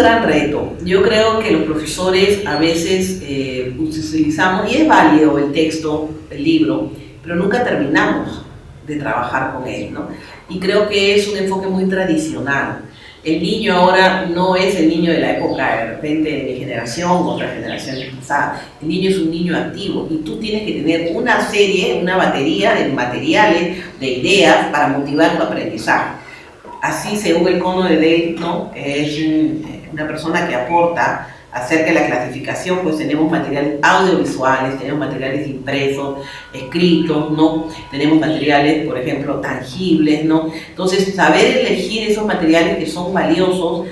gran reto. Yo creo que los profesores a veces utilizamos, y es válido el texto, el libro, pero nunca terminamos de trabajar con él, ¿no? Y creo que es un enfoque muy tradicional. El niño ahora no es el niño de la época de repente de mi generación o otra generación pasada. El niño es un niño activo y tú tienes que tener una serie, una batería de materiales, de ideas para motivar tu aprendizaje. Así, según el cono de Dale, ¿no? Que es una persona que aporta acerca de la clasificación, pues tenemos materiales audiovisuales, tenemos materiales impresos, escritos, ¿no? Tenemos materiales, por ejemplo, tangibles, ¿no? Entonces, saber elegir esos materiales que son valiosos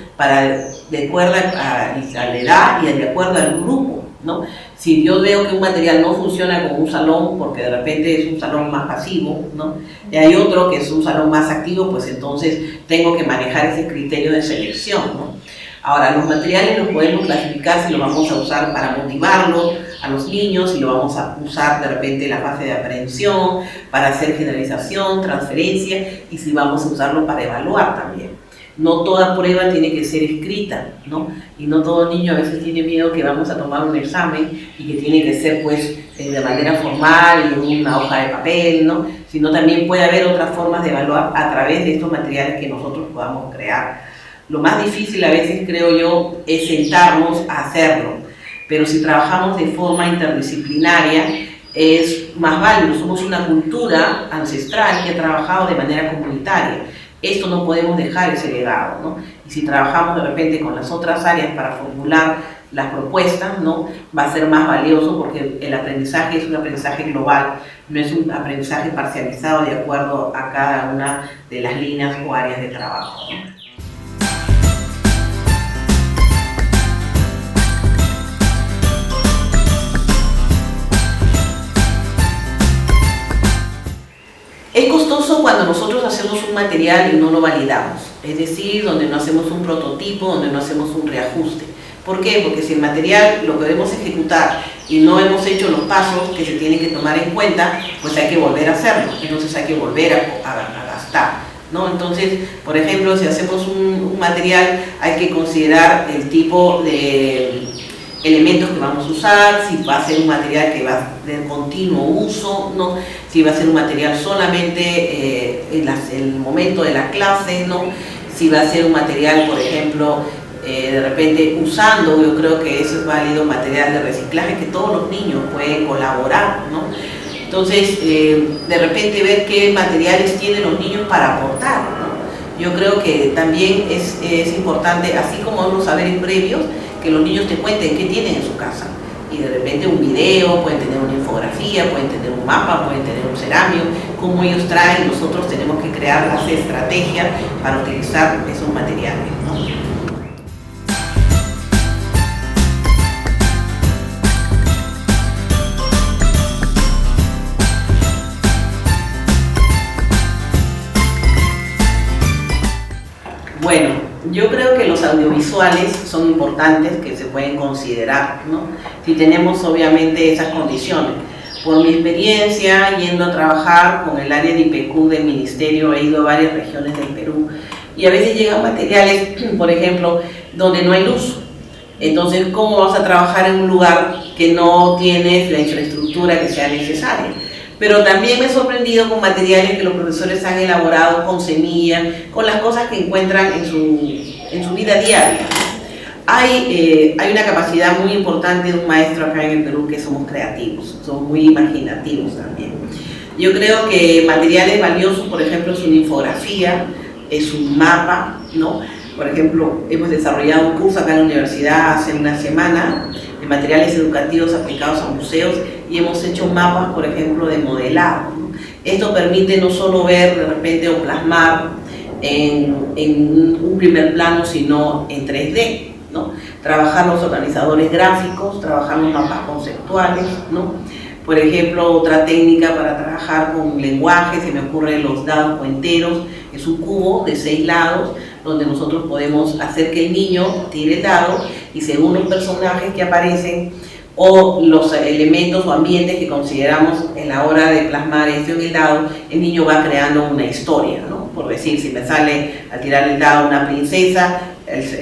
de acuerdo a la edad y de acuerdo al grupo, ¿no? Si yo veo que un material no funciona con un salón, porque de repente es un salón más pasivo, ¿no? Y hay otro que es un salón más activo, pues entonces tengo que manejar ese criterio de selección, ¿no? Ahora, los materiales los podemos clasificar si lo vamos a usar para motivarlos a los niños, si lo vamos a usar de repente en la fase de aprehensión, para hacer generalización, transferencia, y si vamos a usarlo para evaluar también. No toda prueba tiene que ser escrita, ¿no? Y no todo niño a veces tiene miedo que vamos a tomar un examen y que tiene que ser pues de manera formal y en una hoja de papel, ¿no? Sino también puede haber otras formas de evaluar a través de estos materiales que nosotros podamos crear. Lo más difícil a veces, creo yo, es sentarnos a hacerlo, pero si trabajamos de forma interdisciplinaria es más válido. Somos una cultura ancestral que ha trabajado de manera comunitaria. Esto no podemos dejar ese legado, ¿no? Y si trabajamos de repente con las otras áreas para formular las propuestas, ¿no? Va a ser más valioso porque el aprendizaje es un aprendizaje global, no es un aprendizaje parcializado de acuerdo a cada una de las líneas o áreas de trabajo, ¿no? Es costoso cuando nosotros hacemos un material y no lo validamos, es decir, donde no hacemos un prototipo, donde no hacemos un reajuste. ¿Por qué? Porque si el material lo queremos ejecutar y no hemos hecho los pasos que se tienen que tomar en cuenta, pues hay que volver a hacerlo, entonces hay que volver a gastar, ¿no? Entonces, por ejemplo, si hacemos un material, hay que considerar el tipo de elementos que vamos a usar, si va a ser un material que va de continuo uso, ¿no? Si va a ser un material solamente en el momento de la clase, ¿no? Si va a ser un material, por ejemplo, de repente usando, yo creo que eso es válido, material de reciclaje, que todos los niños pueden colaborar, ¿no? Entonces, de repente ver qué materiales tienen los niños para aportar, ¿no? Yo creo que también es importante, así como los saberes previos, que los niños te cuenten qué tienen en su casa. Y de repente un video, pueden tener una infografía, pueden tener un mapa, pueden tener un cerámico, como ellos traen, nosotros tenemos que crear las estrategias para utilizar esos materiales, ¿no? Bueno, yo creo que los audiovisuales son importantes, que se pueden considerar, ¿no? Si tenemos obviamente esas condiciones. Por mi experiencia, yendo a trabajar con el área de IPQ del ministerio, he ido a varias regiones del Perú y a veces llegan materiales, por ejemplo, donde no hay luz. Entonces, ¿cómo vas a trabajar en un lugar que no tienes la infraestructura que sea necesaria? Pero también me he sorprendido con materiales que los profesores han elaborado con semillas, con las cosas que encuentran en su vida diaria. Hay una capacidad muy importante de un maestro acá en el Perú, que somos creativos, somos muy imaginativos también. Yo creo que materiales valiosos, por ejemplo, es una infografía, es un mapa, ¿no? Por ejemplo, hemos desarrollado un curso acá en la universidad hace una semana de materiales educativos aplicados a museos y hemos hecho mapas, por ejemplo, de modelado, ¿no? Esto permite no solo ver de repente o plasmar en un primer plano, sino en 3D, ¿no? Trabajar los organizadores gráficos, trabajar los mapas conceptuales, ¿no? Por ejemplo, otra técnica para trabajar con lenguaje, se me ocurre los dados cuenteros, es un cubo de 6 lados, donde nosotros podemos hacer que el niño tire el dado y según los personajes que aparecen o los elementos o ambientes que consideramos en la hora de plasmar esto en el dado, el niño va creando una historia, ¿no? Por decir, si me sale al tirar el dado una princesa,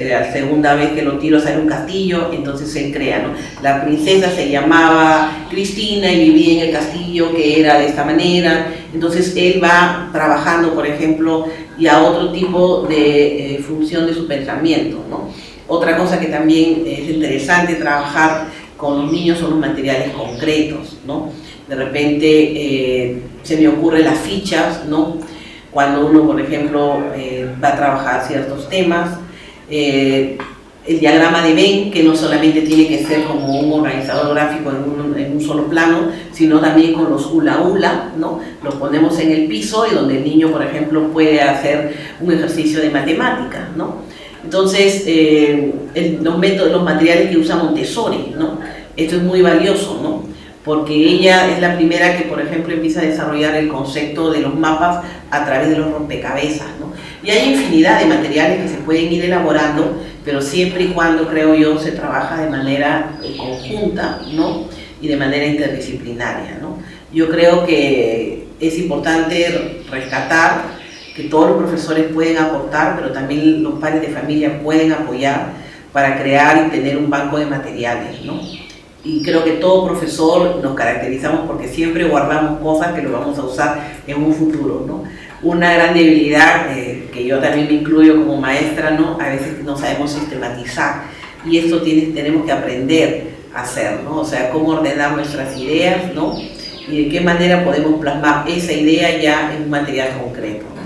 la segunda vez que lo tiro sale un castillo, entonces él crea, ¿no? La princesa se llamaba Cristina y vivía en el castillo que era de esta manera, entonces él va trabajando, por ejemplo, y a otro tipo de función de su pensamiento, ¿no? Otra cosa que también es interesante trabajar con los niños son los materiales concretos, ¿no? De repente se me ocurren las fichas, ¿no? Cuando uno, por ejemplo, va a trabajar ciertos temas, el diagrama de Venn, que no solamente tiene que ser como un organizador gráfico en un solo plano, sino también con los hula hula, ¿no? Los ponemos en el piso y donde el niño, por ejemplo, puede hacer un ejercicio de matemáticas, ¿no? Entonces, los materiales que usa Montessori, ¿no? Esto es muy valioso, ¿no? Porque ella es la primera que, por ejemplo, empieza a desarrollar el concepto de los mapas a través de los rompecabezas, ¿no? Y hay infinidad de materiales que se pueden ir elaborando, pero siempre y cuando, creo yo, se trabaja de manera conjunta, ¿no? Y de manera interdisciplinaria, ¿no? Yo creo que es importante rescatar que todos los profesores pueden aportar, pero también los padres de familia pueden apoyar para crear y tener un banco de materiales, ¿no? Y creo que todo profesor nos caracterizamos porque siempre guardamos cosas que lo vamos a usar en un futuro, ¿no? Una gran debilidad, que yo también me incluyo como maestra, ¿no? A veces no sabemos sistematizar y esto tenemos que aprender a hacer, ¿no? O sea, cómo ordenar nuestras ideas, ¿no? Y de qué manera podemos plasmar esa idea ya en un material concreto, ¿no?